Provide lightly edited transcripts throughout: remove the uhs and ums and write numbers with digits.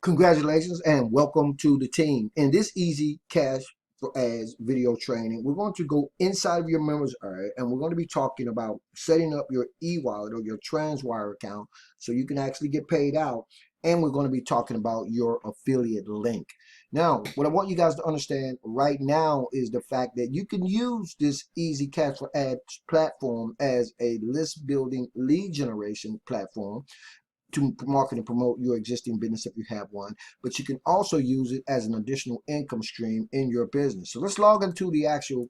Congratulations and welcome to the team. In this easy cash for ads video training, we're going to go inside of your members area and we're going to be talking about setting up your e-wallet or your Transwire account so you can actually get paid out. And we're going to be talking about your affiliate link. Now, what I want you guys to understand right now is the fact that you can use this easy cash for ads platform as a list building lead generation platform to market and promote your existing business if you have one, but you can also use it as an additional income stream in your business. So let's log into the actual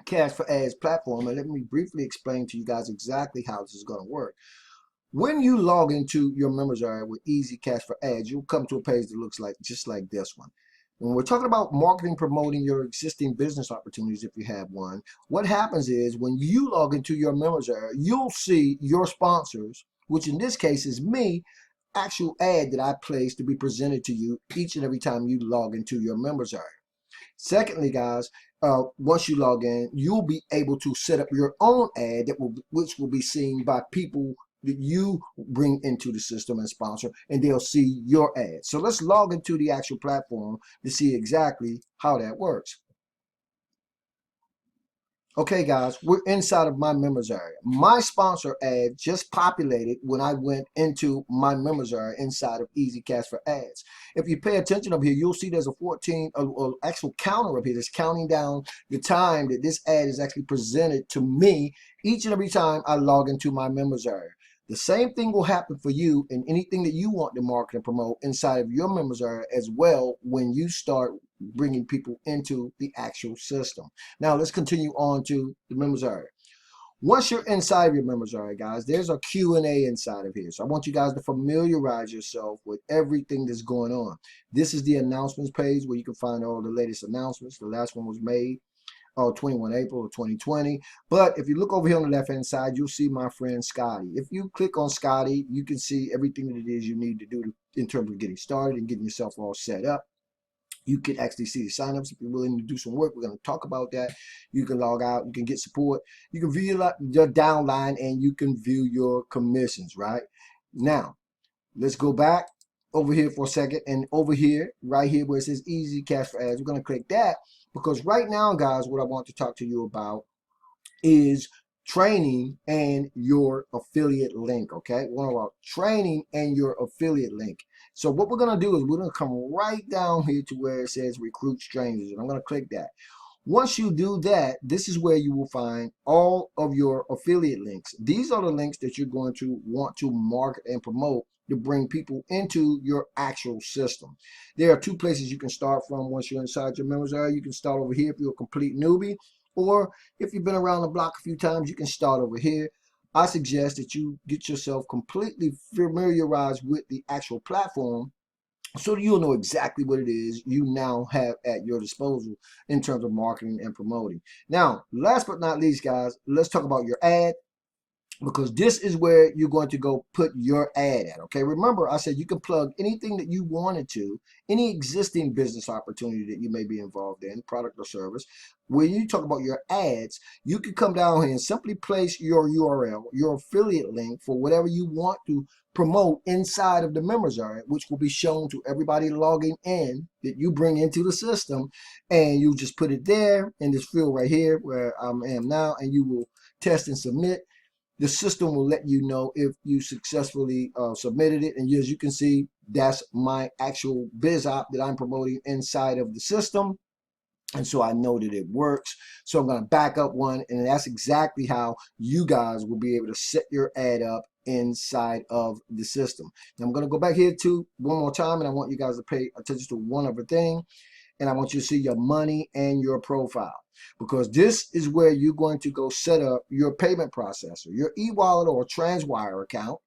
Cash for Ads platform and let me briefly explain to you guys exactly how this is going to work. When you log into your members area with Easy Cash for Ads, you'll come to a page that looks like just like this one. When we're talking about marketing, promoting your existing business opportunities, if you have one, what happens is when you log into your members area, you'll see your sponsors, which in this case is me, actual ad that I place to be presented to you each and every time you log into your members area. Secondly, guys, once you log in, you'll be able to set up your own ad which will be seen by people that you bring into the system and sponsor, and they'll see your ad. So let's log into the actual platform to see exactly how that works. Okay, guys, we're inside of my members area. My sponsor ad just populated when I went into my members area inside of Easy Cash for Ads. If you pay attention up here, you'll see there's a actual counter up here that's counting down the time that this ad is actually presented to me each and every time I log into my members area. The same thing will happen for you in anything that you want to market and promote inside of your members area as well when you start bringing people into the actual system. Now let's continue on to the members area. Once you're inside of your members area, guys, there's a Q&A inside of here. So I want you guys to familiarize yourself with everything that's going on. This is the announcements page where you can find all the latest announcements. The last one was made 21 April of 2020. But if you look over here on the left hand side, you'll see my friend Scotty. If you click on Scotty, you can see everything that it is you need to do in terms of getting started and getting yourself all set up. You can actually see the signups if you're willing to do some work. We're going to talk about that. You can log out. You can get support. You can view your downline and you can view your commissions, right? Now, let's go back over here for a second. And over here, right here where it says Easy Cash for Ads, we're going to click that because right now, guys, what I want to talk to you about is training and your affiliate link. Okay, one about training and your affiliate link. So what we're going to do is we're going to come right down here to where it says recruit strangers, and I'm going to click that. Once you do that, this is where you will find all of your affiliate links. These are the links that you're going to want to market and promote to bring people into your actual system. There are two places you can start from once you're inside your members area. You can start over here if you're a complete newbie, or if you've been around the block a few times, you can start over here. I suggest that you get yourself completely familiarized with the actual platform so you'll know exactly what it is you now have at your disposal in terms of marketing and promoting. Now, last but not least, guys, let's talk about your ad, because this is where you're going to go put your ad at. Okay, remember I said you can plug anything that you wanted to, any existing business opportunity that you may be involved in, product or service. When you talk about your ads, you can come down here and simply place your URL, your affiliate link for whatever you want to promote inside of the members area, which will be shown to everybody logging in that you bring into the system. And you just put it there in this field right here where I am now, and you will test and submit. The system will let you know if you successfully submitted it. And as you can see, that's my actual biz op that I'm promoting inside of the system. And so I know that it works. So I'm going to back up one. And that's exactly how you guys will be able to set your ad up inside of the system. Now I'm going to go back here to one more time. And I want you guys to pay attention to one other thing. And I want you to see your money and your profile, because this is where you're going to go set up your payment processor, your e-wallet or Transwire account.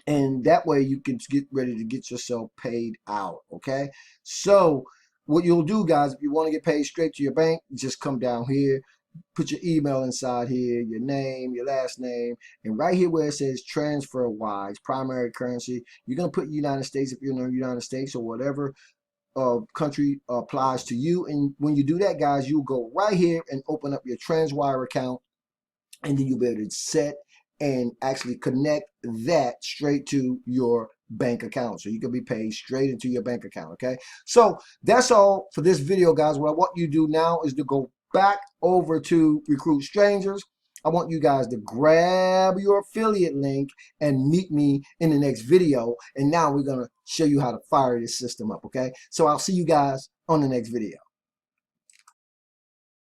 And that way you can get ready to get yourself paid out. Okay. So what you'll do, guys, if you want to get paid straight to your bank, just come down here, put your email inside here, your name, your last name, and right here where it says transfer wise, primary currency, you're going to put United States if you're in the United States or whatever country applies to you. And when you do that, guys, you'll go right here and open up your Transwire account, and then you'll be able to set and actually connect that straight to your bank account. So you can be paid straight into your bank account, okay? So that's all for this video, guys. What I want you to do now is to go back over to Recruit Strangers. I want you guys to grab your affiliate link and meet me in the next video. And now we're going to show you how to fire this system up, okay? So I'll see you guys on the next video.